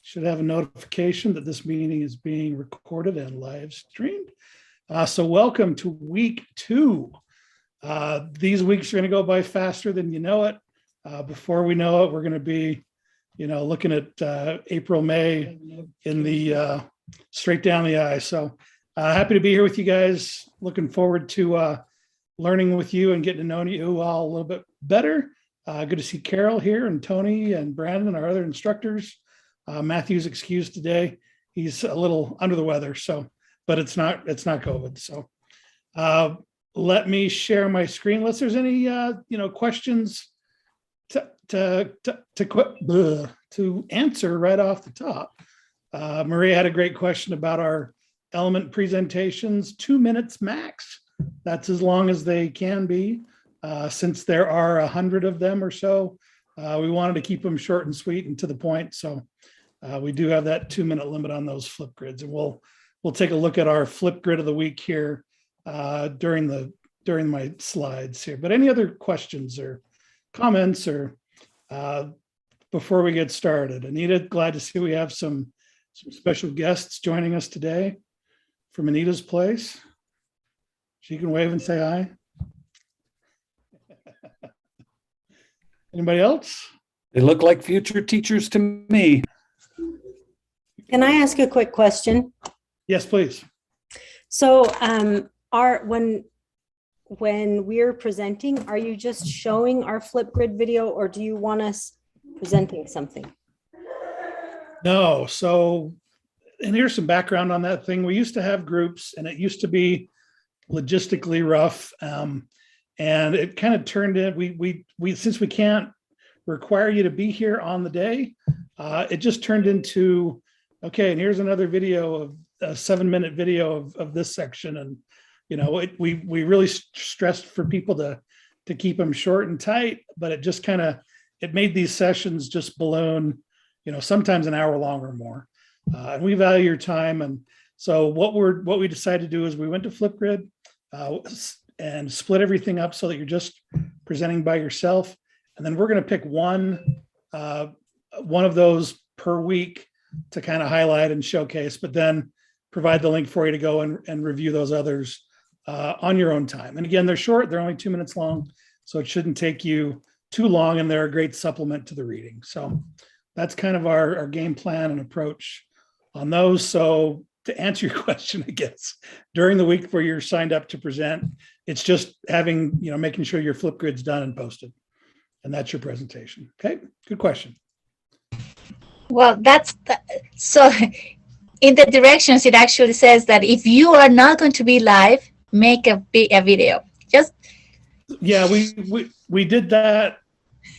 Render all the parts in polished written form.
should have a notification that this meeting is being recorded and live streamed. So welcome to week 2. These weeks are going to go by faster than you know it. Before we know it, we're going to be, looking at April, May in the straight down the eye. So happy to be here with you guys. Looking forward to learning with you and getting to know you all a little bit better. Good to see Carol here and Tony and Brandon, our other instructors. Matthew's excused today. He's a little under the weather, but it's not COVID. So let me share my screen unless there's any questions to answer right off the top. Maria had a great question about our element presentations, 2 minutes max. That's as long as they can be. Since there are 100 of them or so, we wanted to keep them short and sweet and to the point. So we do have that 2-minute limit on those flip grids, and we'll take a look at our flip grid of the week here during my slides here. But any other questions or comments or before we get started? Anita, glad to see we have some special guests joining us today from Anita's place. She can wave and say hi. Anybody else? They look like future teachers to me. Can I ask a quick question? Yes, please. So when we're presenting, are you just showing our flip grid video, or do you want us presenting something? No. So, and here's some background on that thing. We used to have groups, and it used to be logistically rough. And it kind of turned in, we since we can't require you to be here on the day, it just turned into, okay, and here's another video of a 7-minute video of this section. And, we really stressed for people to keep them short and tight, but it just it made these sessions just balloon, sometimes an hour long or more. And we value your time. And so what we decided to do is we went to Flipgrid and split everything up so that you're just presenting by yourself. And then we're going to pick one of those per week to kind of highlight and showcase, but then provide the link for you to go and review those others on your own time. And again, they're short, they're only 2 minutes long, so it shouldn't take you too long, and they're a great supplement to the reading. So that's kind of our game plan and approach on those. So to answer your question, I guess, during the week where you're signed up to present, it's just making sure your flip grid's done and posted. And that's your presentation. Okay, good question. Well, so in the directions, it actually says that if you are not going to be live, make a video. Yeah, we did that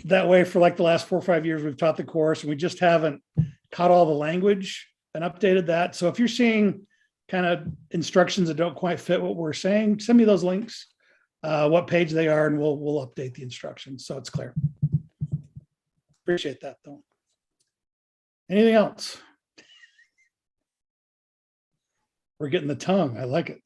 way for like the last 4 or 5 years. We've taught the course, and we just haven't caught all the language and updated that. So if you're seeing kind of instructions that don't quite fit what we're saying, send me those links, what page they are, and we'll update the instructions so it's clear. Appreciate that though. Anything else? We're getting the tongue. I like it.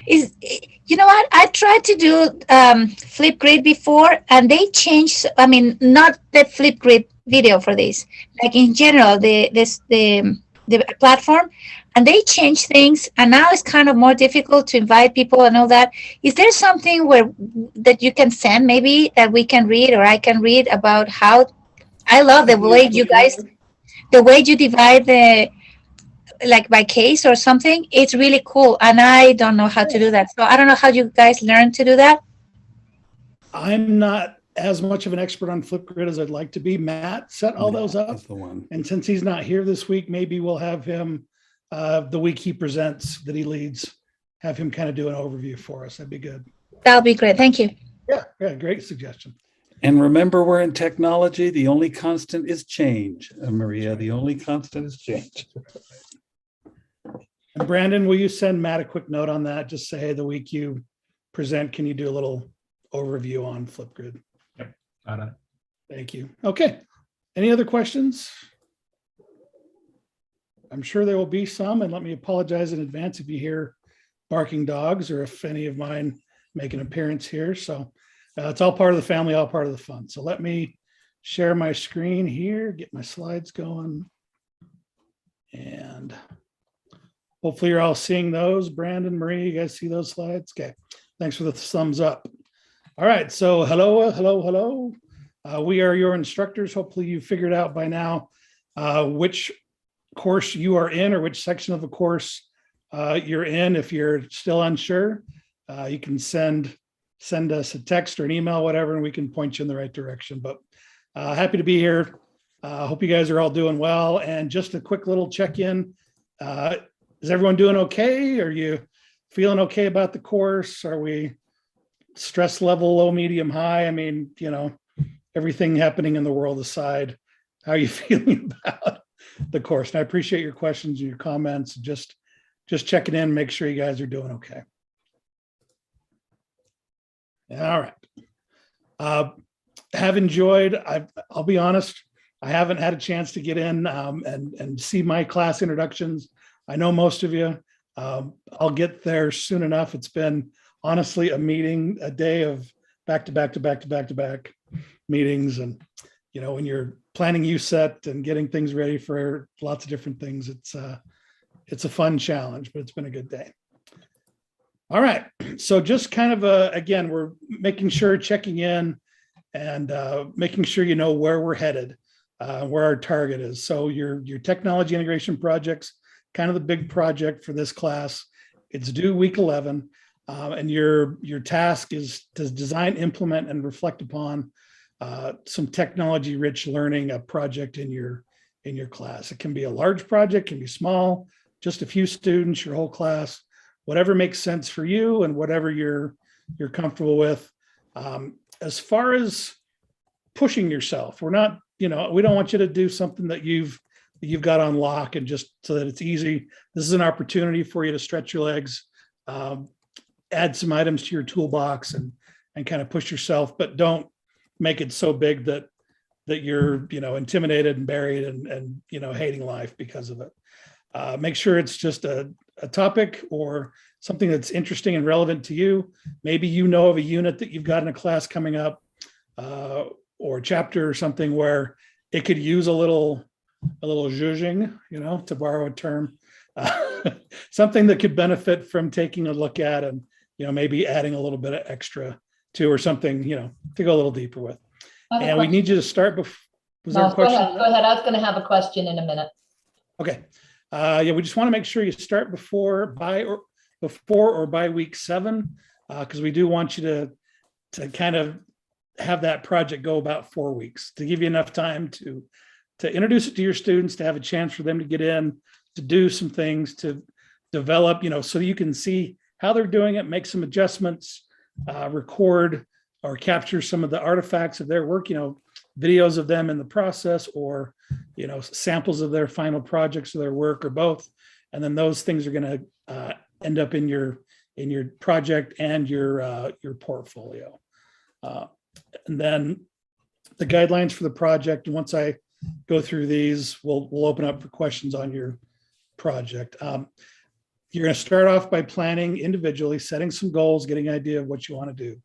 You know what? I tried to do Flipgrid before, and they changed. I mean, not the Flipgrid video for this. Like in general, the platform, and they changed things. And now it's kind of more difficult to invite people and all that. Is there something that you can send, maybe that we can read or I can read about how? I love the way you guys, the way you divide like by case or something. It's really cool, and I don't know how to do that. So I don't know how you guys learn to do that. I'm not as much of an expert on Flipgrid as I'd like to be. Matt set all those up, the one. And since he's not here this week, maybe we'll have him the week he presents that he leads, have him kind of do an overview for us. That'd be good. That'll be great. Thank you. Yeah, great suggestion. And remember, we're in technology. The only constant is change, Maria. The only constant is change. And Brandon, will you send Matt a quick note on that? Just say, hey, the week you present, can you do a little overview on Flipgrid? Yep, got it. Thank you. Okay. Any other questions? I'm sure there will be some, and let me apologize in advance if you hear barking dogs or if any of mine make an appearance here. So it's all part of the family, all part of the fun. So let me share my screen here, get my slides going. And hopefully you're all seeing those. Brandon, Marie, you guys see those slides? Okay, thanks for the thumbs up. All right, so hello. We are your instructors. Hopefully you figured out by now which course you are in or which section of the course you're in. If you're still unsure, you can send us a text or an email, whatever, and we can point you in the right direction. But happy to be here. Hope you guys are all doing well. And just a quick little check-in. Is everyone doing okay? Are you feeling okay about the course? Are we stress level, low, medium, high? I mean, you know, everything happening in the world aside, how are you feeling about the course? And I appreciate your questions and your comments. Just checking in, make sure you guys are doing okay. All right. Have enjoyed. I'll be honest, I haven't had a chance to get in and see my class introductions. I know most of you. I'll get there soon enough. It's been honestly a day of back-to-back meetings. And, you know, when you're planning USET and getting things ready for lots of different things, it's a fun challenge, but it's been a good day. All right. So just kind of again, we're making sure, checking in and making sure you know where we're headed, where our target is. So your technology integration project's kind of the big project for this class. It's due week 11. And your task is to design, implement, and reflect upon some technology-rich learning, a project in your class. It can be a large project, can be small, just a few students, your whole class, whatever makes sense for you and whatever you're comfortable with. As far as pushing yourself, we're not, you know, we don't want you to do something that you've got on lock and just so that it's easy. This is an opportunity for you to stretch your legs, add some items to your toolbox and kind of push yourself, but don't make it so big that you're, you know, intimidated and buried and you know, hating life because of it. Make sure it's just a topic or something that's interesting and relevant to you. Maybe you know of a unit that you've got in a class coming up or a chapter or something where it could use a little zhuzhing, you know, to borrow a term, something that could benefit from taking a look at and, you know, maybe adding a little bit of extra to or something, you know, to go a little deeper with. And we need you to start before. Was there a question? Go ahead. I was going to have a question in a minute. Okay. Yeah, we just want to make sure you start before or by week 7, because we do want you to kind of have that project go about 4 weeks to give you enough time to introduce it to your students, to have a chance for them to get in, to do some things, to develop, you know, so you can see how they're doing it, make some adjustments, record or capture some of the artifacts of their work, you know, videos of them in the process or, you know, samples of their final projects or their work or both. And then those things are going to end up in your project and your portfolio. And then the guidelines for the project. And once I go through these, we'll open up for questions on your project. You're going to start off by planning individually, setting some goals, getting an idea of what you want to do.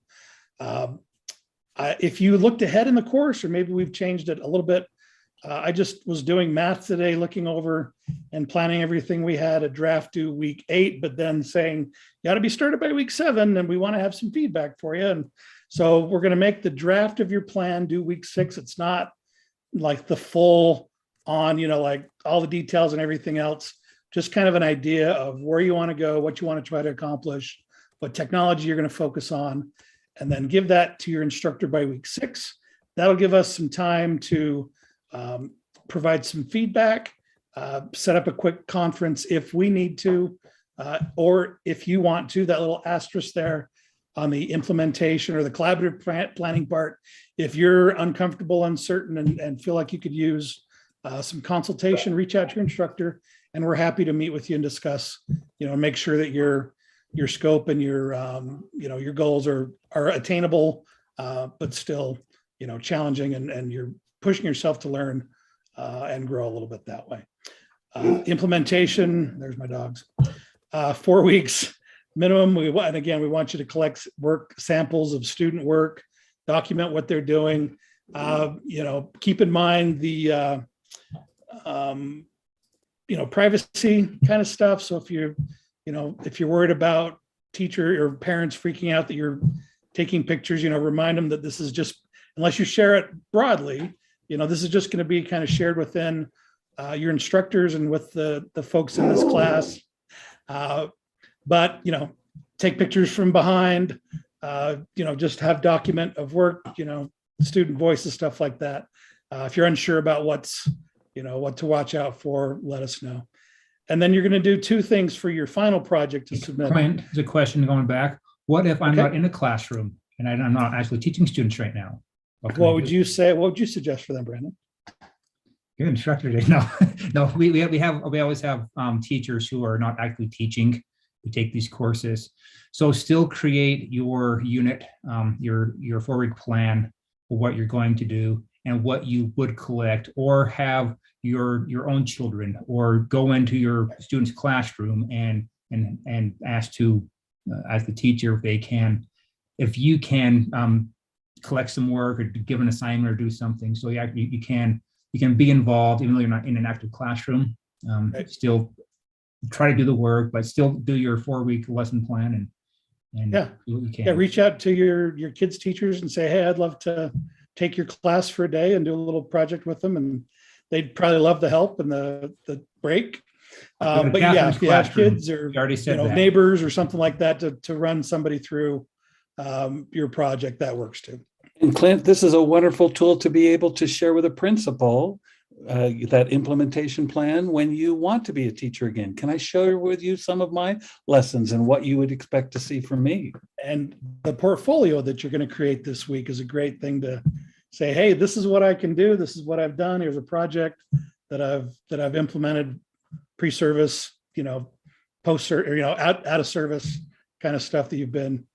If you looked ahead in the course, or maybe we've changed it a little bit, I just was doing math today, looking over and planning everything. We had a draft due week 8, but then saying, you got to be started by week 7, and we want to have some feedback for you. And so we're going to make the draft of your plan due week 6. It's not like the full on, you know, like all the details and everything else, just kind of an idea of where you want to go, what you want to try to accomplish, what technology you're going to focus on, and then give that to your instructor by week 6. That'll give us some time to provide some feedback, set up a quick conference if we need to, or if you want to, that little asterisk there on the implementation or the collaborative planning part. If you're uncomfortable, uncertain, and feel like you could use some consultation, reach out to your instructor, and we're happy to meet with you and discuss, you know, make sure that your scope and your, you know, your goals are attainable, but still, you know, challenging and you're pushing yourself to learn and grow a little bit that way. Implementation, there's my dogs. 4 weeks minimum. And again, we want you to collect work samples of student work, document what they're doing, Keep in mind the, privacy kind of stuff. So if you're worried about teacher or parents freaking out that you're taking pictures, remind them that this is just, unless you share it broadly, this is just going to be kind of shared within your instructors and with the folks in this class. But take pictures from behind, just have document of work, student voices, stuff like that. If you're unsure about what to watch out for, let us know. And then you're going to do two things for your final project to submit. Clint, there's a question going back. What if I'm Okay. not in a classroom and I'm not actually teaching students right now? What can I What would do? you say? What would you suggest for them, Brandon? You're an instructor today. No, no, we always have teachers who are not actually teaching, who take these courses. So still create your unit, your 4-week plan for what you're going to do and what you would collect, or have your own children, or go into your student's classroom and ask to as the teacher if you can collect some work or give an assignment or do something. So yeah, you can be involved even though you're not in an active classroom. Right. Still try to do the work, but still do your 4-week lesson plan and Yeah. do what you can. Yeah, reach out to your kids' teachers and say, hey, I'd love to take your class for a day and do a little project with them. And they'd probably love the help and the break. But yeah, Catherine's if you have classroom, kids or you already said that. neighbors or something like that to run somebody through your project, that works too. And Clint, this is a wonderful tool to be able to share with a principal that implementation plan when you want to be a teacher again. Can I share with you some of my lessons and what you would expect to see from me? And the portfolio that you're going to create this week is a great thing to say, hey, this is what I can do. This is what I've done. Here's a project that I've implemented, pre-service, post, or out of service kind of stuff that you've been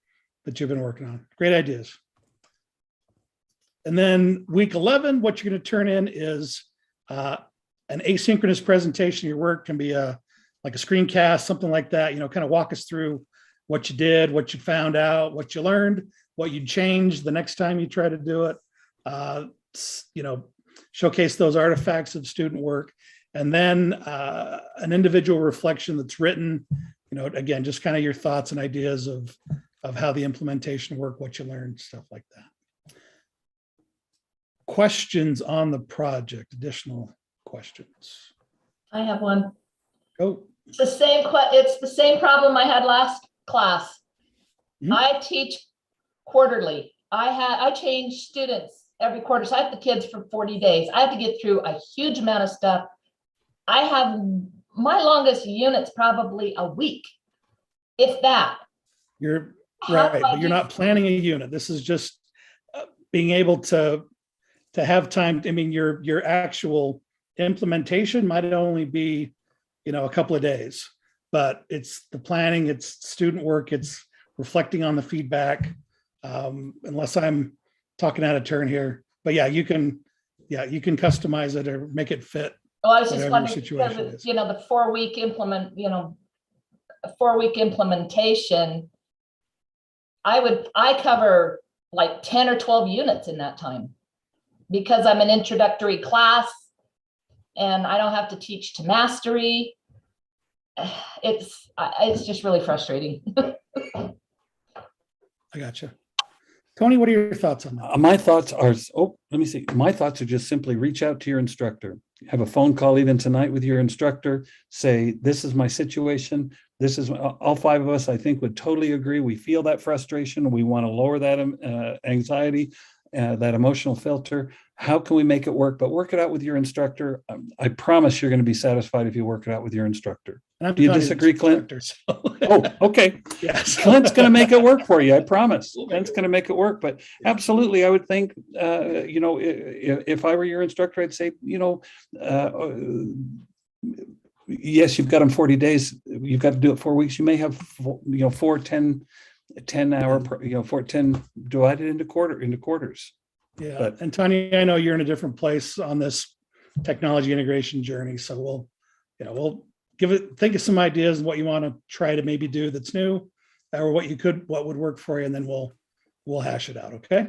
working on. Great ideas. And then week 11, what you're going to turn in is an asynchronous presentation. Your work can be like a screencast, something like that. Kind of walk us through what you did, what you found out, what you learned, what you'd change the next time you try to do it. Showcase those artifacts of student work, and then an individual reflection that's written. Again, just kind of your thoughts and ideas of how the implementation worked, what you learned, stuff like that. Questions on the project? Additional questions? I have one. Go. It's the same problem I had last class. Mhm. I teach quarterly. I change students every quarter. So I have the kids for 40 days. I have to get through a huge amount of stuff. I have my longest units probably a week, if that. You're How right, do I but you're do- not planning a unit. This is just being able to have time. I mean, your actual implementation might only be, a couple of days, but it's the planning, it's student work, it's reflecting on the feedback. Unless I'm talking out of turn here, but yeah, you can customize it or make it fit. Well, I was just whatever your wondering, situation because, is. the 4-week a 4-week implementation, I cover like 10 or 12 units in that time because I'm an introductory class and I don't have to teach to mastery. It's just really frustrating. I gotcha. Tony, what are your thoughts on that? My thoughts are, let me see. My thoughts are just simply reach out to your instructor. Have a phone call even tonight with your instructor. Say, this is my situation. This is, all 5 of us, I think, would totally agree. We feel that frustration. We want to lower that anxiety, that emotional filter. How can we make it work? But work it out with your instructor. I promise you're going to be satisfied if you work it out with your instructor. And I'm Do you Tony's disagree, Clint? instructor, so- Oh, okay. yes. Clint's going to make it work for you. I promise. Clint's going to make it work. But absolutely, I would think, if I were your instructor, I'd say, yes, you've got them 40 days. You've got to do it 4 weeks. You may have, 4 10 hour, 10 divided into quarters. Yeah. But- And Tony, I know you're in a different place on this technology integration journey. So we'll think of some ideas and what you want to try to maybe do that's new, or what would work for you. And then we'll hash it out. Okay.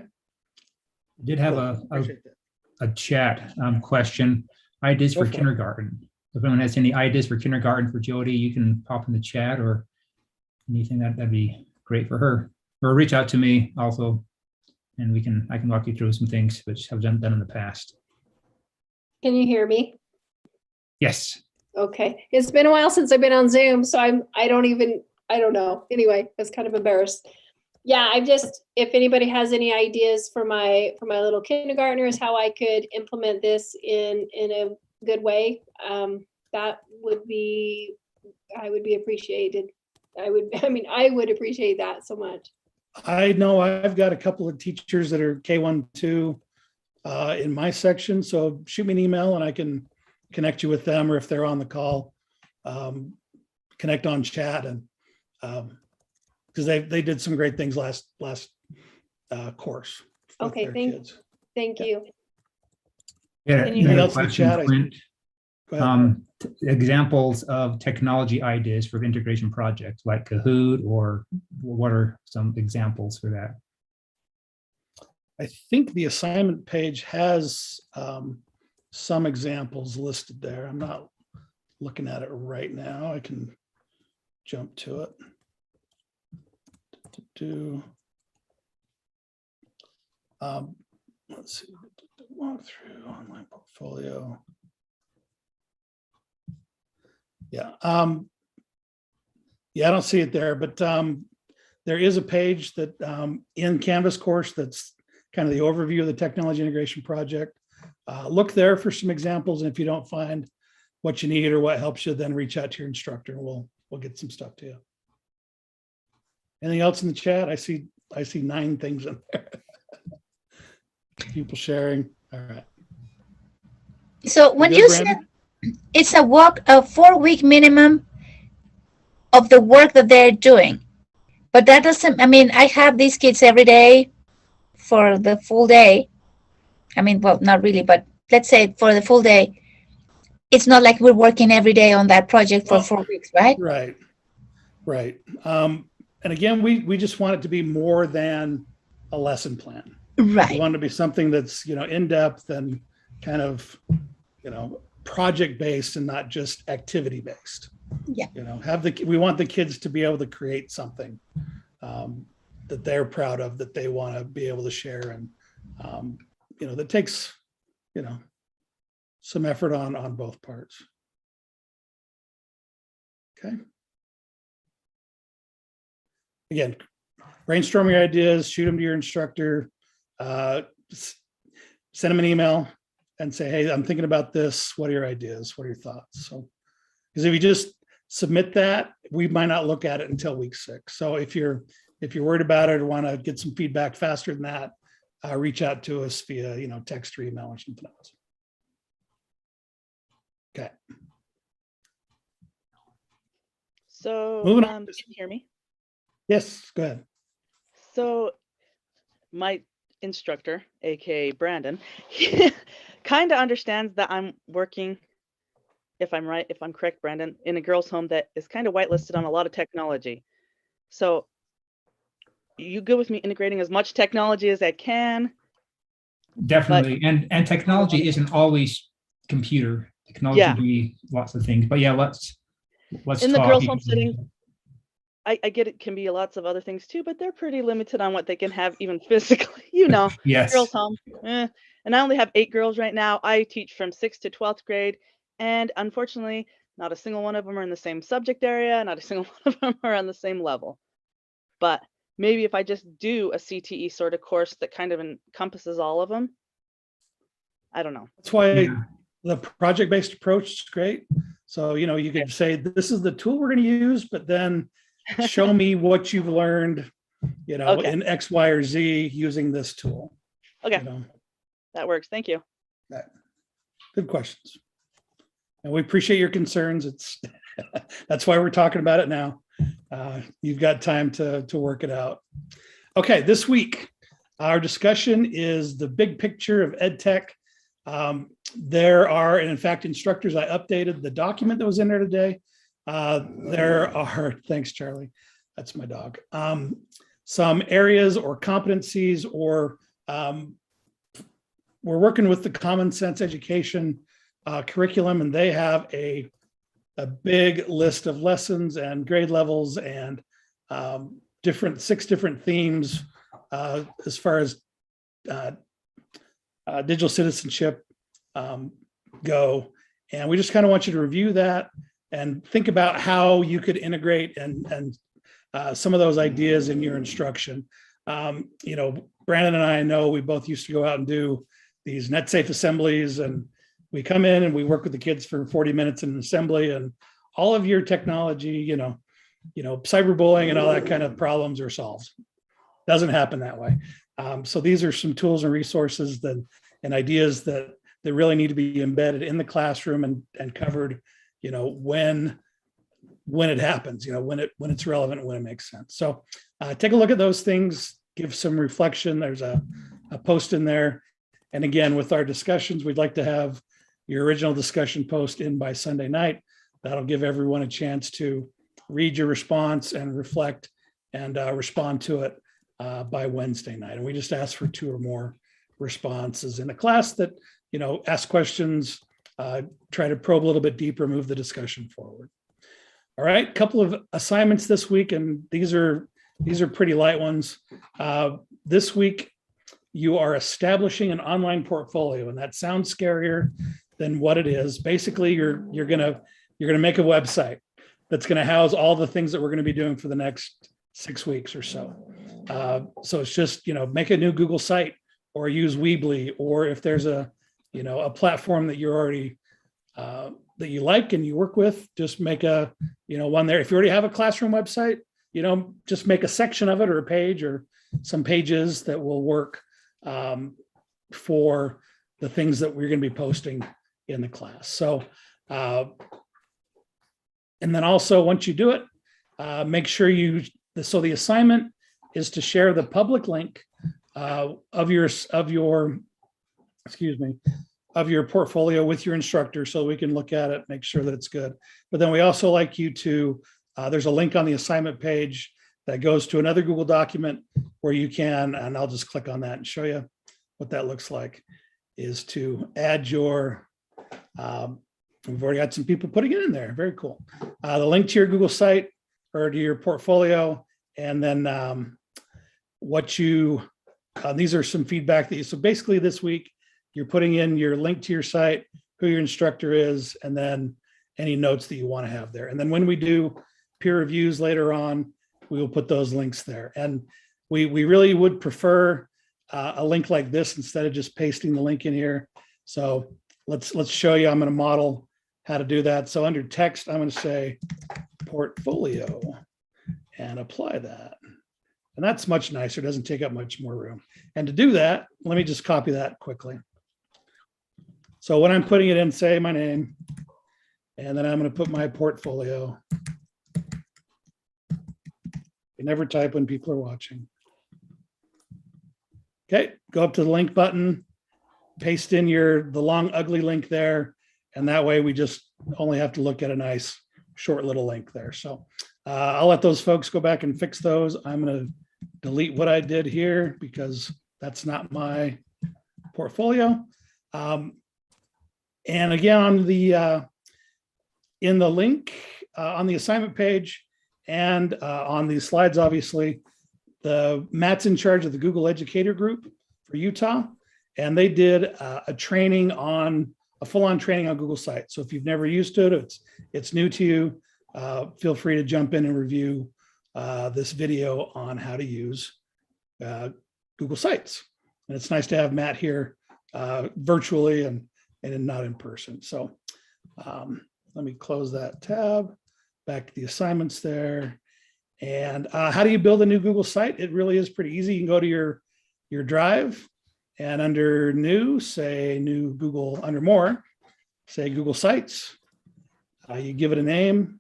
I did have Appreciate that. a chat question. Ideas Go for for it. kindergarten. If anyone has any ideas for kindergarten for Jody, you can pop in the chat or anything that'd be great for her. Or reach out to me also, and I can walk you through some things which have done in the past. Can you hear me? Yes. Okay. It's been a while since I've been on Zoom, so I don't know. Anyway, I was kind of embarrassed. Yeah, if anybody has any ideas for my little kindergartners, how I could implement this in a good way, that would be, I would be appreciated. I would appreciate that so much. I know I've got a couple of teachers that are K1, 2 in my section. So shoot me an email and I can connect you with them, or if they're on the call, connect on chat, and because they did some great things last course. with Okay, their thank kids. Thank Yeah. you. Yeah. Can you- Anything else in the chat? Clint? Go ahead. Examples of technology ideas for integration projects like Kahoot, or what are some examples for that? I think the assignment page has some examples listed there. I'm not looking at it right now. I can jump to it. Let's see. Walk through online portfolio. Yeah. Yeah, I don't see it there, but there is a page that in Canvas course that's kind of the overview of the technology integration project. Look there for some examples, and if you don't find what you need or what helps you, then reach out to your instructor and we'll get some stuff to you. Anything else in the chat? I see 9 things in there. People sharing. All right. So when good, you said Brandon? it's a 4-week minimum of the work that they're doing, but that doesn't, I mean, I have these kids every day for the full day. I mean, well, not really, but let's say for the full day. It's not like we're working every day on that project for Well, 4 weeks, right? Right. And again, we just want it to be more than a lesson plan. We Right. want it to be something that's, in depth and kind of, project based and not just activity based. Yeah. We want the kids to be able to create something that they're proud of, that they want to be able to share, and that takes, some effort on both parts. Okay. Again, brainstorm your ideas, shoot them to your instructor, send them an email and say, hey, I'm thinking about this. What are your ideas? What are your thoughts? So, because if you just submit that, we might not look at it until week 6. So if you're worried about it or want to get some feedback faster than that, reach out to us via, text or email or something else. Okay. So, Moving on. can you hear me? Yes, go ahead. So, my instructor, aka Brandon, kind of understands that I'm working, if I'm correct, Brandon, in a girls' home that is kind of whitelisted on a lot of technology. So, you good with me integrating as much technology as I can? Definitely. And technology isn't always computer. Technology Yeah. can be lots of things. But yeah, let's In the talk. girls' home setting, I get it can be lots of other things too, but they're pretty limited on what they can have even physically, Yes. girls' home. And I only have 8 girls right now. I teach from 6th to 12th grade. And unfortunately, not a single one of them are in the same subject area. Not a single one of them are on the same level. But maybe if I just do a CTE sort of course that kind of encompasses all of them, I don't know. That's why Yeah. the project-based approach is great. So, you could say, this is the tool we're going to use, but then show me what you've learned, Okay. in X, Y, or Z using this tool. Okay, that works. Thank you. Good questions. And we appreciate your concerns. That's why we're talking about it now. You've got time to work it out. Okay, this week, our discussion is the big picture of EdTech. There are, and in fact, instructors, I updated the document that was in there today. There are, thanks, Charlie. That's my dog. Some areas or competencies or we're working with the Common Sense Education curriculum, and they have a big list of lessons and grade levels and 6 different themes as far as digital citizenship go. And we just kind of want you to review that and think about how you could integrate and some of those ideas in your instruction. You know, Brandon and I know we both used to go out and do these net safe assemblies, and we come in and we work with the kids for 40 minutes in an assembly, and all of your technology, you know, cyberbullying and all that kind of problems are solved. Doesn't happen that way. So these are some tools and resources and ideas that really need to be embedded in the classroom and covered, you know, when it happens, you know, when it's relevant, when it makes sense. So take a look at those things, give some reflection. There's a post in there. And again, with our discussions, we'd like to have your original discussion post in by Sunday night. That'll give everyone a chance to read your response and reflect and respond to it by Wednesday night. And we just ask for 2 or more responses in a class that, you know, ask questions, try to probe a little bit deeper, move the discussion forward. All right, couple of assignments this week, and these are pretty light ones. This week, you are establishing an online portfolio, and that sounds scarier than what it is. Basically, you're gonna make a website that's gonna house all the things that we're gonna be doing for the next 6 weeks or so. So it's just, you know, make a new Google site or use Weebly, or if there's a platform that you're already that you like and you work with, just make a, you know, one there. If you already have a classroom website, you know, just make a section of it or a page or some pages that will work for the things that we're going to be posting in the class. So, and then also once you do it, make sure so the assignment is to share the public link of your portfolio with your instructor so we can look at it, make sure that it's good. But then we also like you to, there's a link on the assignment page that goes to another Google document where you can, and I'll just click on that and show you what that looks like, is to add your, we've already got some people putting it in there. Very cool. The link to your Google site or to your portfolio, and then these are some feedback so basically this week, you're putting in your link to your site, who your instructor is, and then any notes that you want to have there. And then when we do peer reviews later on, we will put those links there. And we really would prefer a link like this instead of just pasting the link in here. So let's show you. I'm going to model how to do that. So under text, I'm going to say portfolio and apply that. And that's much nicer. It doesn't take up much more room. And to do that, let me just copy that quickly. So when I'm putting it in, say my name, and then I'm going to put my portfolio. You never type when people are watching. Okay, go up to the link button, paste in the long, ugly link there. And that way we just only have to look at a nice, short little link there. So I'll let those folks go back and fix those. I'm going to delete what I did here because that's not my portfolio. And again, on in the link on the assignment page and on these slides, obviously, Matt's in charge of the Google Educator Group for Utah, and they did a full-on training on Google Sites. So if you've never used it, it's new to you. Feel free to jump in and review this video on how to use Google Sites. And it's nice to have Matt here virtually and not in person. So let me close that tab, back to the assignments there. And how do you build a new Google site? It really is pretty easy. You can go to your Drive, and under New, say New Google, under More, say Google Sites. You give it a name.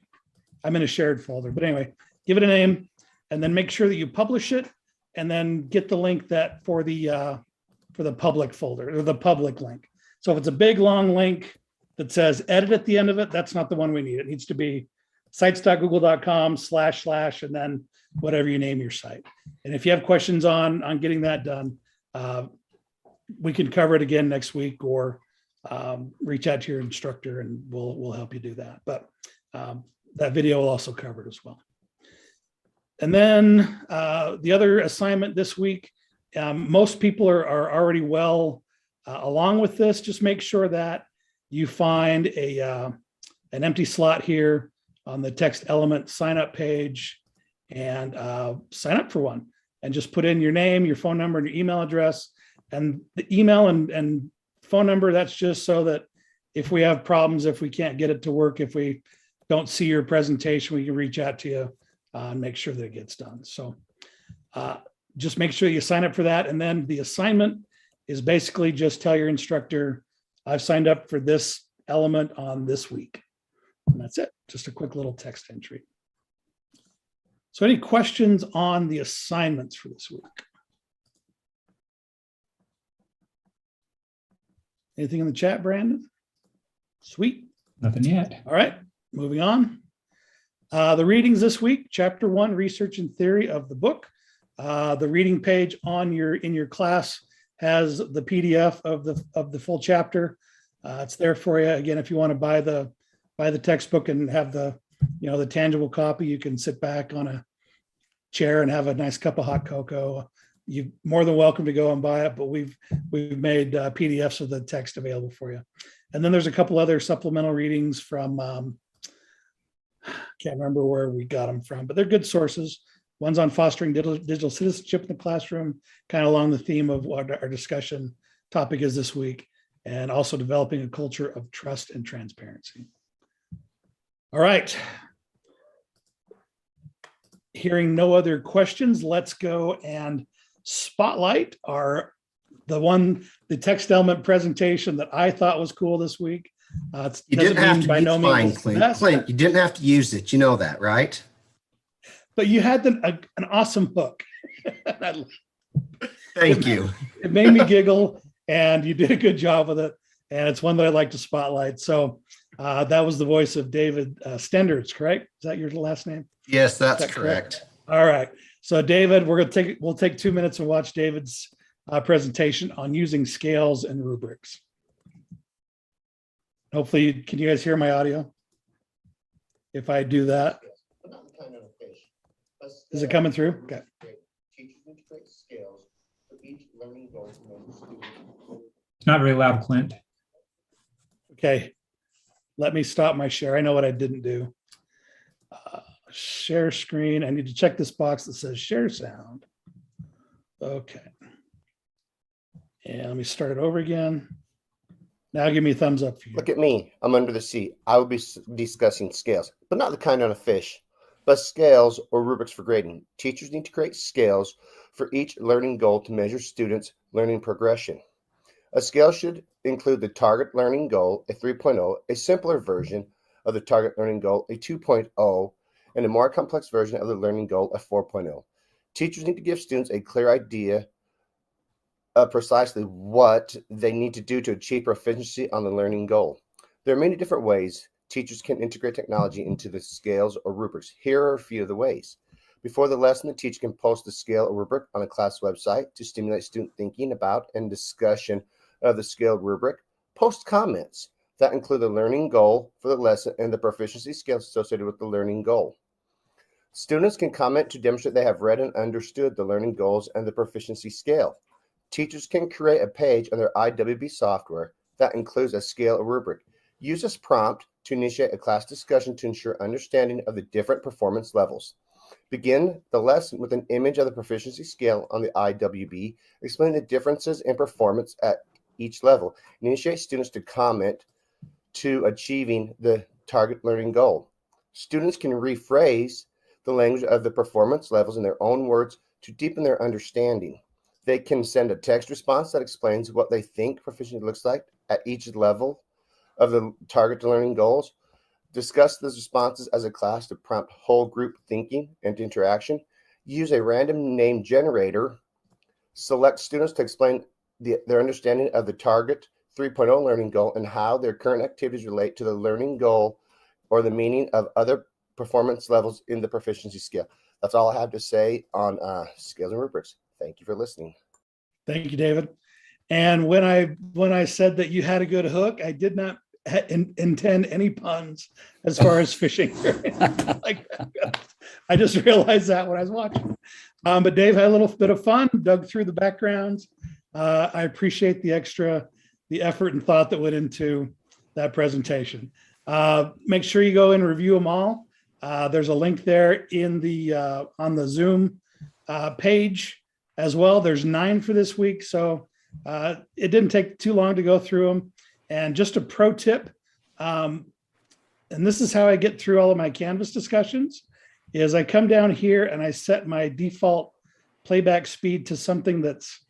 I'm in a shared folder, but anyway, give it a name, and then make sure that you publish it, and then get the link for the public folder, or the public link. So if it's a big long link that says edit at the end of it, that's not the one we need. It needs to be sites.google.com / and then whatever you name your site. And if you have questions on getting that done, we can cover it again next week, or reach out to your instructor and we'll help you do that. But that video will also cover it as well. And then the other assignment this week, most people are already well along with this. Just make sure that you find an empty slot here on the text element sign up page and sign up for one, and just put in your name, your phone number, and your email address. And the email and phone number, that's just so that if we have problems, if we can't get it to work, if we don't see your presentation, we can reach out to you and make sure that it gets done. So just make sure you sign up for that. And then the assignment is basically just tell your instructor, I've signed up for this element on this week. And that's it. Just a quick little text entry. So any questions on the assignments for this week? Anything in the chat, Brandon? Sweet. Nothing yet. All right, moving on. The readings this week, chapter 1, research and theory of the book. The reading page in your class has the PDF of the full chapter. It's there for you. Again, if you want to buy the textbook and have the tangible copy, you can sit back on a chair and have a nice cup of hot cocoa. You're more than welcome to go and buy it, but we've made PDFs of the text available for you. And then there's a couple other supplemental readings from, can't remember where we got them from, but they're good sources. One's on fostering digital citizenship in the classroom, kind of along the theme of what our discussion topic is this week, and also developing a culture of trust and transparency. All right. Hearing no other questions, let's go and spotlight the text element presentation that I thought was cool this week. You didn't have to use mine, Clint. You didn't have to use it. You know that, right? But you had an awesome hook. Thank you. It made me giggle, and you did a good job with it. And it's one that I'd like to spotlight. So that was the voice of David Stenderts, correct? Is that your last name? Yes, that's correct. All right. So David, we'll take 2 minutes and watch David's presentation on using scales and rubrics. Hopefully, can you guys hear my audio? If I do that, is it coming through? Okay. It's not very loud, Clint. Okay. Let me stop my share. I know what I didn't do. Share screen. I need to check this box that says share sound. Okay. And let me start it over again. Now give me a thumbs up for you. Look at me. I'm under the seat. I will be discussing scales, but not the kind on a fish, but scales or rubrics for grading. Teachers need to create scales for each learning goal to measure students' learning progression. A scale should include the target learning goal, a 3.0, a simpler version of the target learning goal, a 2.0, and a more complex version of the learning goal, a 4.0. Teachers need to give students a clear idea of precisely what they need to do to achieve proficiency on the learning goal. There are many different ways teachers can integrate technology into the scales or rubrics. Here are a few of the ways. Before the lesson, the teacher can post the scale or rubric on a class website to stimulate student thinking about and discussion of the scaled rubric. Post comments that include the learning goal for the lesson and the proficiency scale associated with the learning goal. Students can comment to demonstrate they have read and understood the learning goals and the proficiency scale. Teachers can create a page on their IWB software that includes a scale or rubric. Use this prompt to initiate a class discussion to ensure understanding of the different performance levels. Begin the lesson with an image of the proficiency scale on the IWB, explaining the differences in performance at each level, and initiate students to comment to achieving the target learning goal. Students can rephrase the language of the performance levels in their own words to deepen their understanding. They can send a text response that explains what they think proficiency looks like at each level of the target learning goals. Discuss those responses as a class to prompt whole group thinking and interaction. Use a random name generator. Select students to explain their understanding of the target 3.0 learning goal and how their current activities relate to the learning goal or the meaning of other performance levels in the proficiency scale. That's all I have to say on scales and rubrics. Thank you for listening. Thank you, David. And when I said that you had a good hook, I did not intend any puns as far as fishing. Like, I just realized that when I was watching. But Dave had a little bit of fun, dug through the backgrounds. I appreciate the effort and thought that went into that presentation. Make sure you go and review them all. There's a link there in the on the Zoom page as well. There's 9 for this week, so it didn't take too long to go through them. And just a pro tip, and this is how I get through all of my Canvas discussions, is I come down here and I set my default playback speed to something that's,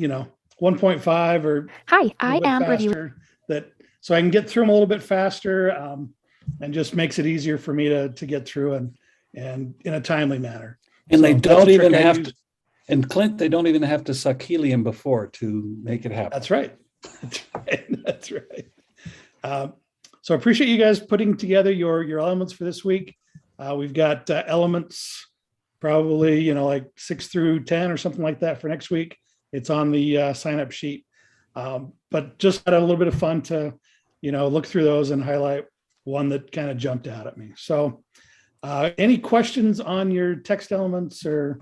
1.5 or Hi, I am reviewing. So I can get through them a little bit faster, and just makes it easier for me to get through and in a timely manner. And So they that's don't a trick even I have use. to, and Clint, they don't even have to suck helium before to make it happen. That's right. That's right. So I appreciate you guys putting together your elements for this week. We've got elements probably, like 6 through 10 or something like that for next week. It's on the sign up sheet. But just had a little bit of fun to, look through those and highlight one that kind of jumped out at me. So any questions on your text elements or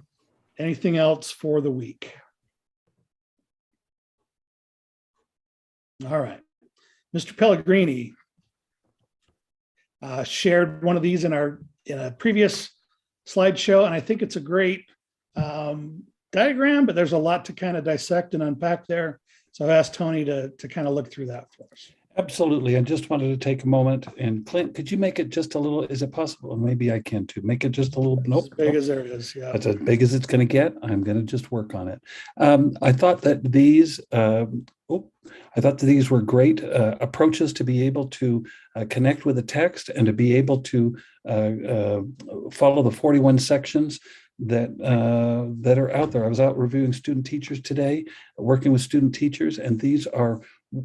anything else for the week? All right. Mr. Pellegrini shared one of these in a previous slideshow, and I think it's a great diagram, but there's a lot to kind of dissect and unpack there. So I've asked Tony to kind of look through that for us. Absolutely. I just wanted to take a moment. And Clint, could you make it just a little, is it possible? Maybe I can too. Make it just a little, nope. As big as there is, yeah. That's as big as it's going to get. I'm going to just work on it. I thought that these were great approaches to be able to connect with the text and to be able to follow the 41 sections that are out there. I was out reviewing student teachers today, working with student teachers, and these are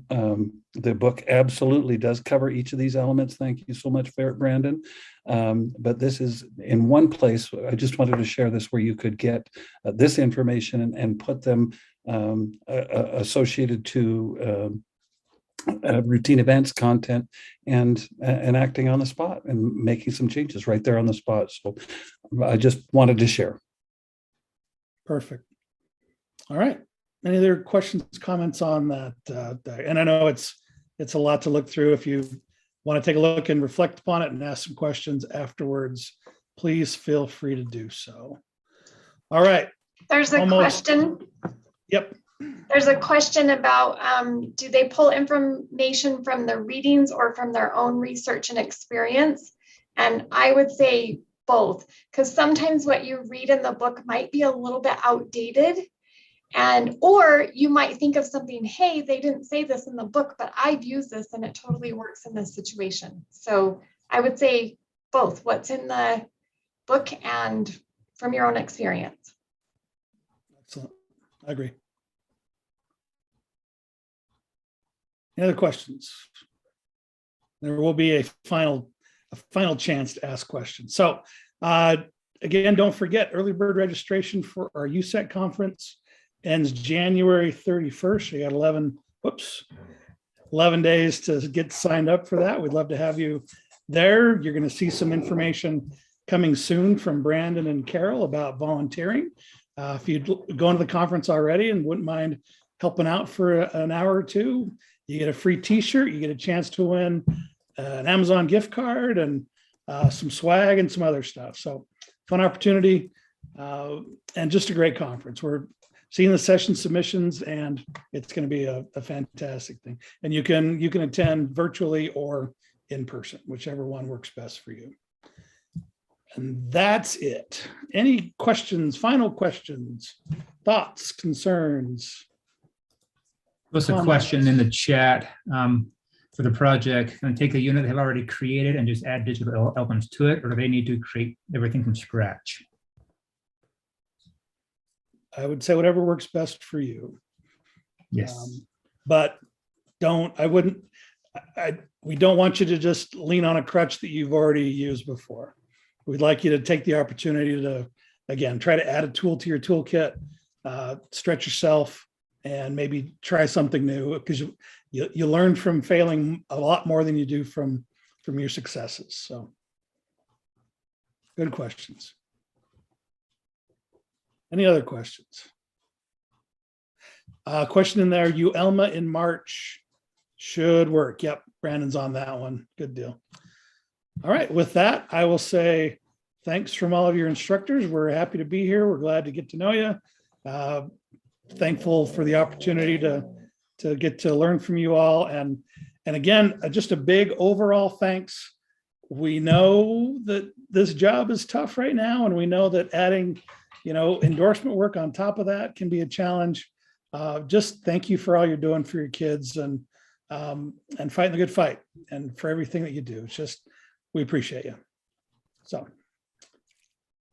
the book absolutely does cover each of these elements. Thank you so much, Brandon. But this is in one place. I just wanted to share this where you could get this information and put them associated to routine events, content, and acting on the spot and making some changes right there on the spot. So I just wanted to share. Perfect. All right. Any other questions, comments on that? And I know it's a lot to look through. If you want to take a look and reflect upon it and ask some questions afterwards, please feel free to do so. All right. There's a question. Yep. There's a question about do they pull information from the readings or from their own research and experience? And I would say both, because sometimes what you read in the book might be a little bit outdated. Or you might think of something, hey, they didn't say this in the book, but I've used this and it totally works in this situation. So I would say both, what's in the book and from your own experience. Excellent. I agree. Any other questions? There will be a final chance to ask questions. So again, don't forget, early bird registration for our USEC conference ends January 31st. You got 11 days to get signed up for that. We'd love to have you there. You're going to see some information coming soon from Brandon and Carol about volunteering. If you'd go into the conference already and wouldn't mind helping out for an hour or two, you get a free t-shirt, you get a chance to win an Amazon gift card and some swag and some other stuff. So fun opportunity and just a great conference. We're seeing the session submissions and it's going to be a fantastic thing. And you can attend virtually or in person, whichever one works best for you. And that's it. Any questions, final questions, thoughts, concerns? There's a question in the chat for the project. Can I take a unit they've already created and just add digital elements to it, or do they need to create everything from scratch? I would say whatever works best for you. Yes. But we don't want you to just lean on a crutch that you've already used before. We'd like you to take the opportunity to, again, try to add a tool to your toolkit, stretch yourself, and maybe try something new, because you learn from failing a lot more than you do from your successes. So good questions. Any other questions? Question in there, Elma in March should work. Yep, Brandon's on that one. Good deal. All right, with that, I will say thanks from all of your instructors. We're happy to be here. We're glad to get to know you. Thankful for the opportunity to get to learn from you all. And again, just a big overall thanks. We know that this job is tough right now, and we know that adding, endorsement work on top of that can be a challenge. Just thank you for all you're doing for your kids, and fighting the good fight, and for everything that you do. It's just, we appreciate you. So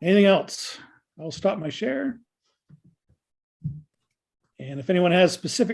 anything else? I'll stop my share. And if anyone has specific